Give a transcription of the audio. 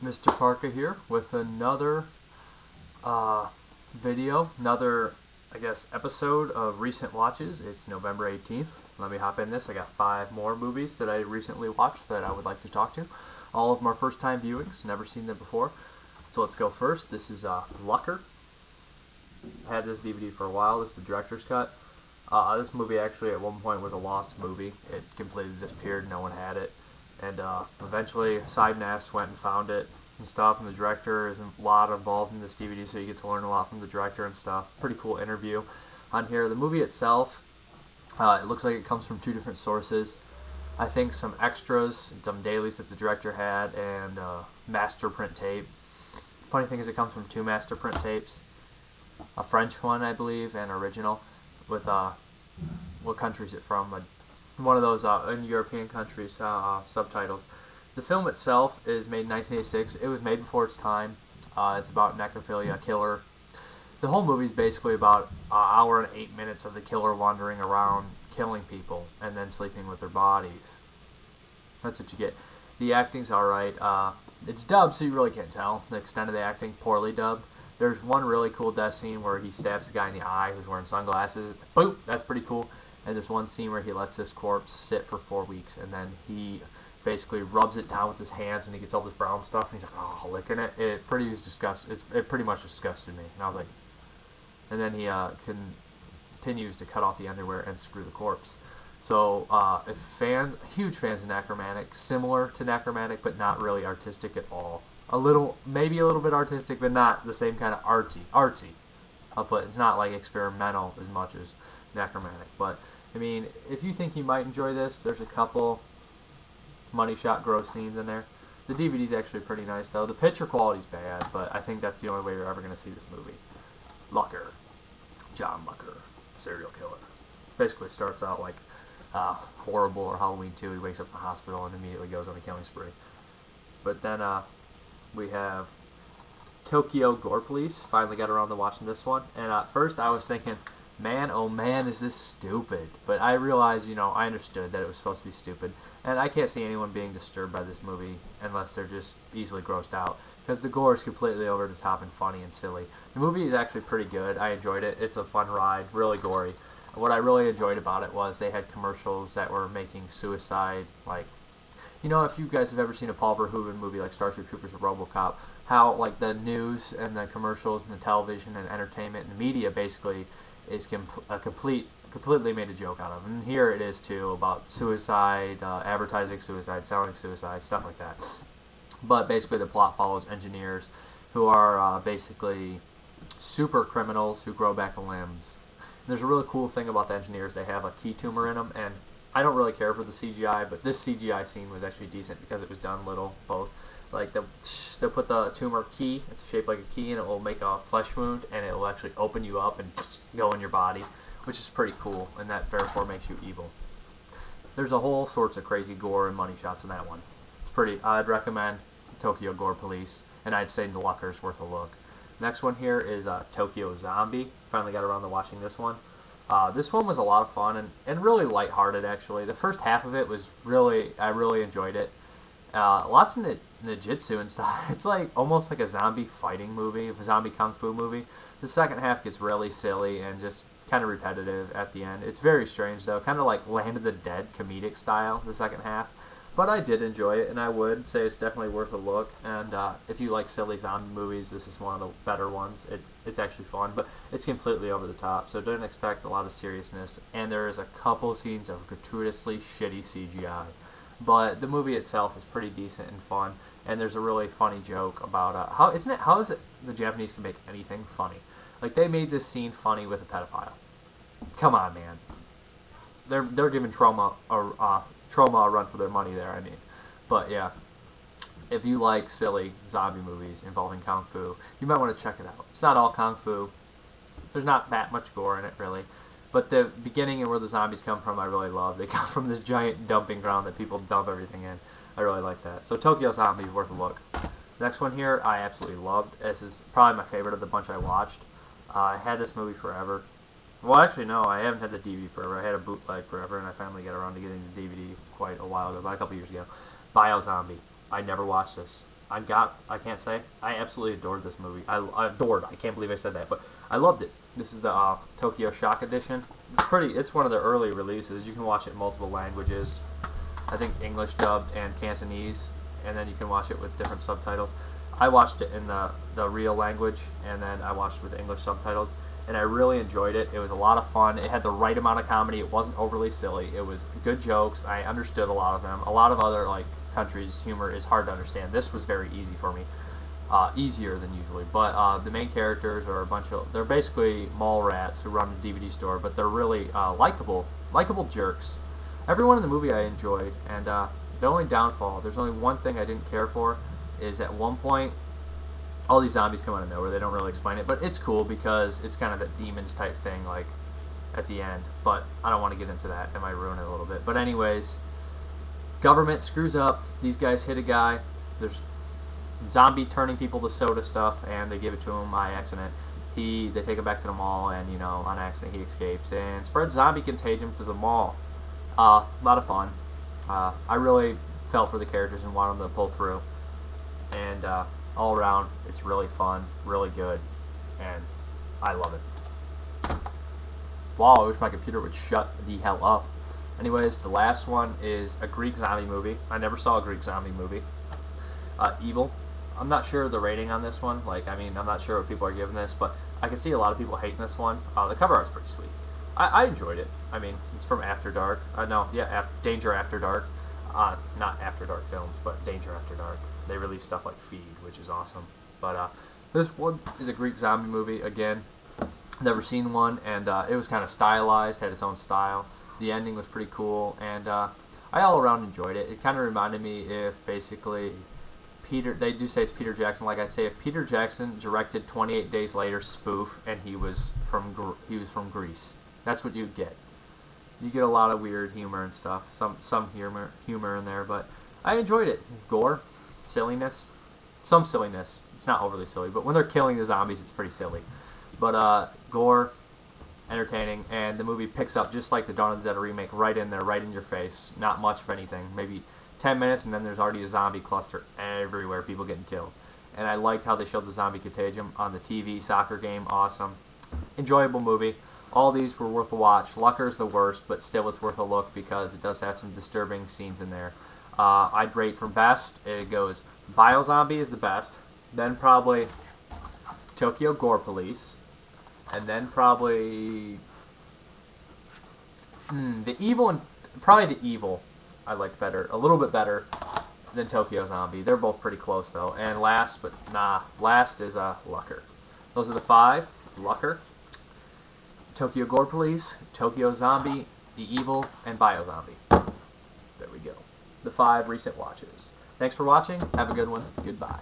Mrparka here with another video, another, I guess, episode of recent watches. It's November 18th. Let me hop in this. I got 5 more movies that I recently watched that I would like to talk to. All of them are first time viewings, never seen them before. So let's go first. This is Lucker. I had this DVD for a while. This is the director's cut. This movie actually at one point was a lost movie. It completely disappeared. No one had it. And eventually Sidnas went and found it and stuff, and the director is a lot involved in this DVD, so you get to learn a lot from the director and stuff. Pretty cool interview on here. The movie itself, it looks like it comes from 2 different sources. I think some extras, some dailies that the director had, and master print tape. Funny thing is it comes from 2 master print tapes. A French one, I believe, and original. With, what country is it from? One of those in European countries, subtitles. The film itself is made in 1986. It was made before its time. It's about necrophilia, a killer. The whole movie is basically about an hour and 8 minutes of the killer wandering around, killing people, and then sleeping with their bodies. That's what you get. The acting's alright. It's dubbed, so you really can't tell the extent of the acting. Poorly dubbed. There's one really cool death scene where he stabs a guy in the eye who's wearing sunglasses. Boop! That's pretty cool. And there's one scene where he lets this corpse sit for 4 weeks, and then he basically rubs it down with his hands, and he gets all this brown stuff, and he's like, oh, licking it. It pretty much disgusted me. And I was like, and then he continues to cut off the underwear and screw the corpse. So if huge fans of Necromantic, similar to Necromantic, but not really artistic at all. Maybe a little bit artistic, but not the same kind of artsy. I'll put. It's not like experimental as much as Necromantic. But I mean, if you think you might enjoy this, there's a couple money shot gross scenes in there. The DVD's actually pretty nice though. The picture quality's bad, but I think that's the only way you're ever going to see this movie. Lucker, John Lucker, serial killer. Basically starts out like Horrible or Halloween 2. He wakes up in the hospital and immediately goes on a killing spree. But then we have Tokyo Gore Police. Finally got around to watching this one. And at first I was thinking, man, oh man, is this stupid. But I realized, I understood that it was supposed to be stupid. And I can't see anyone being disturbed by this movie unless they're just easily grossed out. Because the gore is completely over the top and funny and silly. The movie is actually pretty good. I enjoyed it. It's a fun ride, really gory. What I really enjoyed about it was they had commercials that were making suicide, like, if you guys have ever seen a Paul Verhoeven movie like Starship Troopers or RoboCop, how like the news and the commercials and the television and entertainment and the media basically is completely made a joke out of. And here it is too, about suicide, advertising suicide, selling suicide, stuff like that. But basically the plot follows engineers who are basically super criminals who grow back limbs. And there's a really cool thing about the engineers. They have a key tumor in them, and I don't really care for the CGI, but this CGI scene was actually decent because it was done little, both. Like, they'll put the tumor key, it's shaped like a key, and it will make a flesh wound, and it will actually open you up and go in your body, which is pretty cool, and that therefore makes you evil. There's a whole sorts of crazy gore and money shots in that one. I'd recommend Tokyo Gore Police, and I'd say The Lucker's worth a look. Next one here is Tokyo Zombie. Finally got around to watching this one. This one was a lot of fun and really lighthearted, actually. The first half of it was I really enjoyed it. Lots of ninjutsu and stuff. It's like almost like a zombie fighting movie, a zombie kung fu movie. The second half gets really silly and just kind of repetitive at the end. It's very strange though, kind of like Land of the Dead comedic style, the second half. But I did enjoy it, and I would say it's definitely worth a look. And if you like silly zombie movies, this is one of the better ones. It's actually fun, but it's completely over the top, so don't expect a lot of seriousness. And there is a couple scenes of gratuitously shitty CGI. But the movie itself is pretty decent and fun, and there's a really funny joke about how is it the Japanese can make anything funny? Like, they made this scene funny with a pedophile. Come on, man. They're giving trauma a run for their money there, I mean. But yeah, if you like silly zombie movies involving kung fu, you might want to check it out. It's not all kung fu. There's not that much gore in it, really. But the beginning and where the zombies come from, I really love. They come from this giant dumping ground that people dump everything in. I really like that. So Tokyo Zombie is worth a look. Next one here, I absolutely loved. This is probably my favorite of the bunch I watched. I had this movie forever. Well, actually, no, I haven't had the DVD forever. I had a bootleg forever, and I finally got around to getting the DVD quite a while ago, about a couple years ago. Biozombie. I never watched this. I can't say. I absolutely adored this movie. I adored. I can't believe I said that, but I loved it. This is the Tokyo Shock edition. It's one of the early releases. You can watch it in multiple languages. I think English dubbed and Cantonese, and then you can watch it with different subtitles. I watched it in the real language, and then I watched it with English subtitles, and I really enjoyed it. It was a lot of fun. It had the right amount of comedy. It wasn't overly silly. It was good jokes. I understood a lot of them. A lot of other countries' humor is hard to understand. This was very easy for me, easier than usually. But the main characters are they're basically mall rats who run a DVD store, but they're really likable jerks. Everyone in the movie I enjoyed, and the only downfall, there's only one thing I didn't care for, is at one point, all these zombies come out of nowhere. They don't really explain it, but it's cool because it's kind of that demons type thing, like, at the end. But I don't want to get into that. It might ruin it a little bit. But anyways, government screws up. These guys hit a guy. There's zombie turning people to soda stuff, and they give it to him by accident. They take him back to the mall, and, you know, on accident he escapes and spreads zombie contagion to the mall. A lot of fun. I really felt for the characters and wanted them to pull through. And all around, it's really fun, really good, and I love it. Wow, I wish my computer would shut the hell up. Anyways, the last one is a Greek zombie movie. I never saw a Greek zombie movie. Evil. I'm not sure the rating on this one. I'm not sure what people are giving this, but I can see a lot of people hating this one. The cover art's pretty sweet. I enjoyed it. It's from After Dark. Danger After Dark. Not After Dark Films, but Danger After Dark. They release stuff like Feed, which is awesome. But this one is a Greek zombie movie. Again, never seen one, and it was kind of stylized, had its own style. The ending was pretty cool, and I all around enjoyed it. It kind of reminded me if basically they do say it's Peter Jackson. Like I'd say if Peter Jackson directed 28 Days Later spoof, and he was from Greece. That's what you'd get. You get a lot of weird humor and stuff, some humor in there, but I enjoyed it. Gore, silliness, some silliness. It's not overly silly, but when they're killing the zombies, it's pretty silly. But gore, entertaining, and the movie picks up just like the Dawn of the Dead remake, right in there, right in your face. Not much of anything, maybe 10 minutes, and then there's already a zombie cluster everywhere, people getting killed. And I liked how they showed the zombie contagion on the TV, soccer game, awesome. Enjoyable movie. All these were worth a watch. Lucker's the worst, but still it's worth a look because it does have some disturbing scenes in there. I'd rate from best, it goes Biozombie is the best, then probably Tokyo Gore Police, and then probably the Evil I liked better, a little bit better than Tokyo Zombie. They're both pretty close though. And last is Lucker. Those are the 5. Lucker, Tokyo Gore Police, Tokyo Zombie, The Evil, and Biozombie. There we go. The 5 recent watches. Thanks for watching. Have a good one. Goodbye.